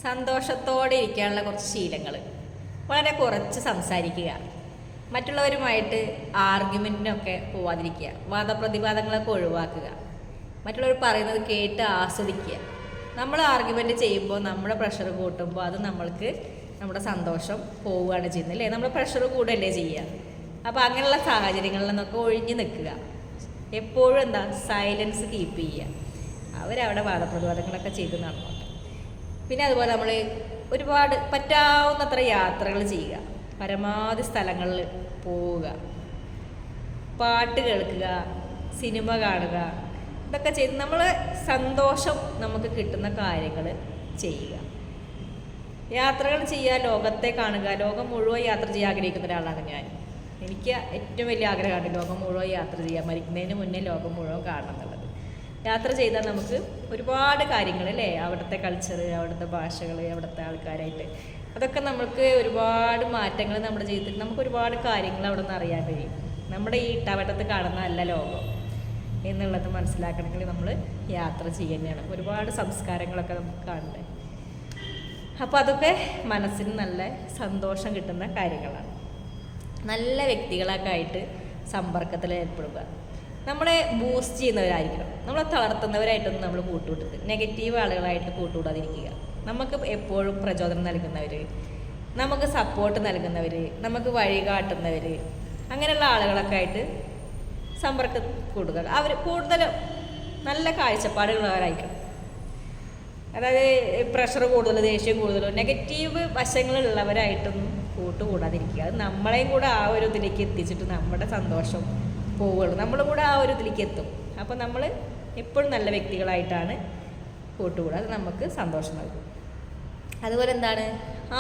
സന്തോഷത്തോടെ ഇരിക്കാനുള്ള കുറച്ച് ശീലങ്ങൾ. വളരെ കുറച്ച് സംസാരിക്കുക, മറ്റുള്ളവരുമായിട്ട് ആർഗ്യുമെൻറ്റിനൊക്കെ പോവാതിരിക്കുക, വാദപ്രതിവാദങ്ങളൊക്കെ ഒഴിവാക്കുക, മറ്റുള്ളവർ പറയുന്നത് കേട്ട് ആസ്വദിക്കുക. നമ്മൾ ആർഗ്യുമെൻറ്റ് ചെയ്യുമ്പോൾ നമ്മുടെ പ്രഷർ കൂട്ടുമ്പോൾ അത് നമ്മൾക്ക് നമ്മുടെ സന്തോഷം പോവുകയാണ് ചെയ്യുന്നത് അല്ലേ. നമ്മൾ പ്രഷർ കൂടുകയല്ലേ ചെയ്യുക. അപ്പോൾ അങ്ങനെയുള്ള സാഹചര്യങ്ങളിൽ നിന്നൊക്കെ ഒഴിഞ്ഞു നിൽക്കുക. എപ്പോഴും എന്താ സൈലൻസ് കീപ്പ് ചെയ്യുക. അവരവിടെ വാദപ്രതിവാദങ്ങളൊക്കെ ചെയ്ത് നടന്നു. പിന്നെ അതുപോലെ നമ്മൾ ഒരുപാട് പറ്റാവുന്നത്ര യാത്രകൾ ചെയ്യുക, പരമാവധി സ്ഥലങ്ങളിൽ പോവുക, പാട്ട് കേൾക്കുക, സിനിമ കാണുക, ഇതൊക്കെ ചെയ്ത് നമ്മൾ സന്തോഷം നമുക്ക് കിട്ടുന്ന കാര്യങ്ങൾ ചെയ്യുക. യാത്രകൾ ചെയ്യുക, ലോകത്തെ കാണുക. ലോകം മുഴുവൻ യാത്ര ചെയ്യാൻ ആഗ്രഹിക്കുന്ന ഒരാളാണ് ഞാൻ. എനിക്ക് ഏറ്റവും വലിയ ആഗ്രഹമാണ് ലോകം മുഴുവൻ യാത്ര ചെയ്യാൻ, മരിക്കുന്നതിന് മുന്നേ ലോകം മുഴുവൻ കാണണം എന്നുള്ളത്. യാത്ര ചെയ്താൽ നമുക്ക് ഒരുപാട് കാര്യങ്ങൾ അല്ലേ, അവിടുത്തെ കൾച്ചർ, അവിടുത്തെ ഭാഷകൾ, അവിടുത്തെ ആൾക്കാരായിട്ട് അതൊക്കെ നമുക്ക് ഒരുപാട് മാറ്റങ്ങൾ നമ്മുടെ ജീവിതത്തിൽ, നമുക്ക് ഒരുപാട് കാര്യങ്ങൾ അവിടെ നിന്ന് അറിയാൻ കഴിയും. നമ്മുടെ ഈ ഇട്ടാവട്ടത്ത് കാണുന്ന അല്ല ലോകം എന്നുള്ളത് മനസ്സിലാക്കണമെങ്കിൽ നമ്മൾ യാത്ര ചെയ്യുന്നതാണ്. ഒരുപാട് സംസ്കാരങ്ങളൊക്കെ നമുക്ക് കാണണ്ടേ. അപ്പോൾ അതൊക്കെ മനസ്സിന് നല്ല സന്തോഷം കിട്ടുന്ന കാര്യങ്ങളാണ്. നല്ല വ്യക്തികളൊക്കെ ആയിട്ട് സമ്പർക്കത്തിൽ ഏർപ്പെടുക. നമ്മളെ ബൂസ്റ്റ് ചെയ്യുന്നവരായിരിക്കണം. നമ്മളെ തളർത്തുന്നവരായിട്ടൊന്നും നമ്മൾ കൂട്ടുവിട്ടത്, നെഗറ്റീവ് ആളുകളായിട്ട് കൂട്ടുകൂടാതിരിക്കുക. നമുക്ക് എപ്പോഴും പ്രചോദനം നൽകുന്നവർ, നമുക്ക് സപ്പോർട്ട് നൽകുന്നവർ, നമുക്ക് വഴികാട്ടുന്നവർ, അങ്ങനെയുള്ള ആളുകളൊക്കെ ആയിട്ട് സമ്പർക്കം കൂടുക. അവർ കൂടുതൽ നല്ല കാഴ്ചപ്പാടുകളായിരിക്കണം. അതായത് പ്രഷർ കൂടുതൽ, ദേഷ്യം കൂടുതൽ, നെഗറ്റീവ് വശങ്ങളുള്ളവരായിട്ടൊന്നും കൂട്ടുകൂടാതിരിക്കുക. അത് നമ്മളെയും കൂടെ ആ ഒരു ഇതിലേക്ക് എത്തിച്ചിട്ട് നമ്മുടെ സന്തോഷം പോവുകയുള്ളൂ. നമ്മളും കൂടെ ആ ഒരു ഇതിലേക്ക് എത്തും. അപ്പോൾ നമ്മൾ എപ്പോഴും നല്ല വ്യക്തികളായിട്ടാണ് കൂട്ടുകൂടുക. അത് നമുക്ക് സന്തോഷം നൽകും. അതുപോലെ എന്താണ്,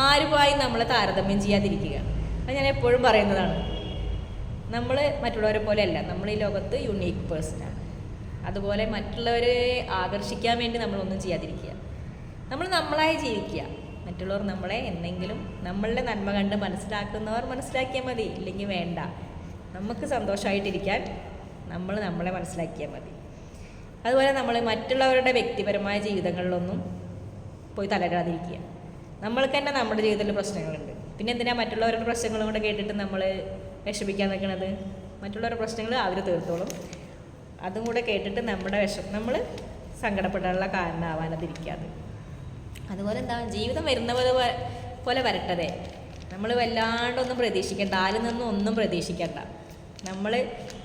ആരുമായി നമ്മളെ താരതമ്യം ചെയ്യാതിരിക്കുക. അത് ഞാൻ എപ്പോഴും പറയുന്നതാണ്. നമ്മൾ മറ്റുള്ളവരെ പോലെയല്ല, നമ്മൾ ഈ ലോകത്ത് യുണീക്ക് പേഴ്സണാണ്. അതുപോലെ മറ്റുള്ളവരെ ആകർഷിക്കാൻ വേണ്ടി നമ്മളൊന്നും ചെയ്യാതിരിക്കുക. നമ്മൾ നമ്മളായി ജീവിക്കുക. മറ്റുള്ളവർ നമ്മളെ എന്തെങ്കിലും നമ്മളുടെ നന്മ കണ്ട് മനസ്സിലാക്കുന്നവർ മനസ്സിലാക്കിയാൽ മതി, ഇല്ലെങ്കിൽ വേണ്ട. നമുക്ക് സന്തോഷമായിട്ടിരിക്കാൻ നമ്മൾ നമ്മളെ മനസ്സിലാക്കിയാൽ മതി. അതുപോലെ നമ്മൾ മറ്റുള്ളവരുടെ വ്യക്തിപരമായ ജീവിതങ്ങളിലൊന്നും പോയി തലയിടാതിരിക്കുക. നമ്മൾക്ക് തന്നെ നമ്മുടെ ജീവിതത്തിൽ പ്രശ്നങ്ങളുണ്ട്. പിന്നെ എന്തിനാ മറ്റുള്ളവരുടെ പ്രശ്നങ്ങളും കൂടെ കേട്ടിട്ട് നമ്മൾ വിഷമിക്കാൻ നിൽക്കണത്? മറ്റുള്ളവരുടെ പ്രശ്നങ്ങൾ അവർ തീർത്തോളും. അതും കൂടെ കേട്ടിട്ട് നമ്മൾ സങ്കടപ്പെടാനുള്ള കാരണമാവാനതിരിക്കാതെ. അതുപോലെ എന്താ, ജീവിതം വരുന്ന പോലെ വരട്ടതേ. നമ്മൾ വല്ലാണ്ടൊന്നും പ്രതീക്ഷിക്കേണ്ട, ആരിൽ നിന്നും ഒന്നും പ്രതീക്ഷിക്കേണ്ട. നമ്മൾ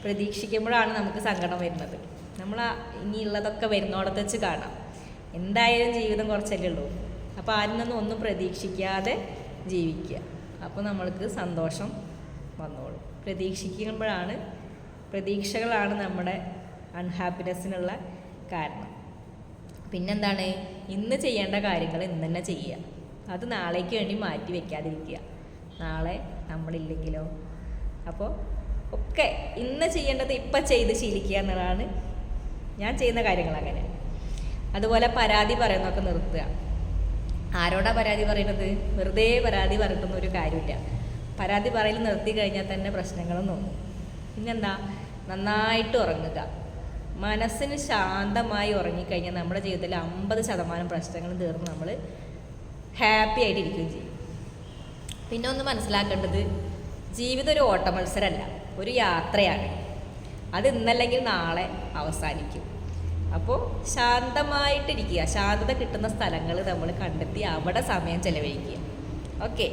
പ്രതീക്ഷിക്കുമ്പോഴാണ് നമുക്ക് സങ്കടം വരുന്നത്. നമ്മൾ ഇനിയുള്ളതൊക്കെ വരുന്നോടത്ത് വെച്ച് കാണാം. എന്തായാലും ജീവിതം കുറച്ചല്ലേ ഉള്ളൂ. അപ്പോൾ ആരിൽ നിന്നും ഒന്നും പ്രതീക്ഷിക്കാതെ ജീവിക്കുക. അപ്പോൾ നമ്മൾക്ക് സന്തോഷം വന്നോളും. പ്രതീക്ഷകളാണ് നമ്മുടെ അൺഹാപ്പിനെസ്സിനുള്ള കാരണം. പിന്നെന്താണ്, ഇന്ന് ചെയ്യേണ്ട കാര്യങ്ങൾ ഇന്ന് തന്നെ ചെയ്യുക. അത് നാളേക്ക് വേണ്ടി മാറ്റി വയ്ക്കാതിരിക്കുക. നാളെ നമ്മളില്ലെങ്കിലോ. അപ്പോൾ ഒക്കെ ഇന്ന് ചെയ്യേണ്ടത് ഇപ്പം ചെയ്ത് ശീലിക്കുക എന്നുള്ളതാണ് ഞാൻ ചെയ്യുന്ന കാര്യങ്ങൾ. അങ്ങനെ അതുപോലെ പരാതി പറയുന്നതൊക്കെ നിർത്തുക. ആരോടാ പരാതി പറയുന്നത്? വെറുതെ പരാതി പറഞ്ഞിട്ടൊന്നും ഒരു കാര്യമില്ല. പരാതി പറയൽ നിർത്തി കഴിഞ്ഞാൽ തന്നെ പ്രശ്നങ്ങളും നോക്കും. പിന്നെന്താ, നന്നായിട്ട് ഉറങ്ങുക. മനസ്സിന് ശാന്തമായി ഉറങ്ങിക്കഴിഞ്ഞാൽ നമ്മുടെ ജീവിതത്തിൽ 50% പ്രശ്നങ്ങളും തീർന്ന് നമ്മൾ ഹാപ്പി ആയിട്ടിരിക്കുകയും ചെയ്യും. പിന്നെ ഒന്ന് മനസ്സിലാക്കേണ്ടത്, ജീവിതം ഒരു ഓട്ട മത്സരമല്ല, ഒരു യാത്രയാണ്. അത് ഇന്നല്ലെങ്കിൽ നാളെ അവസാനിക്കും. അപ്പോൾ ശാന്തമായിട്ടിരിക്കുക. ശാന്തത കിട്ടുന്ന സ്ഥലങ്ങൾ നമ്മൾ കണ്ടെത്തി അവിടെ സമയം ചെലവഴിക്കുക. ഓക്കെ.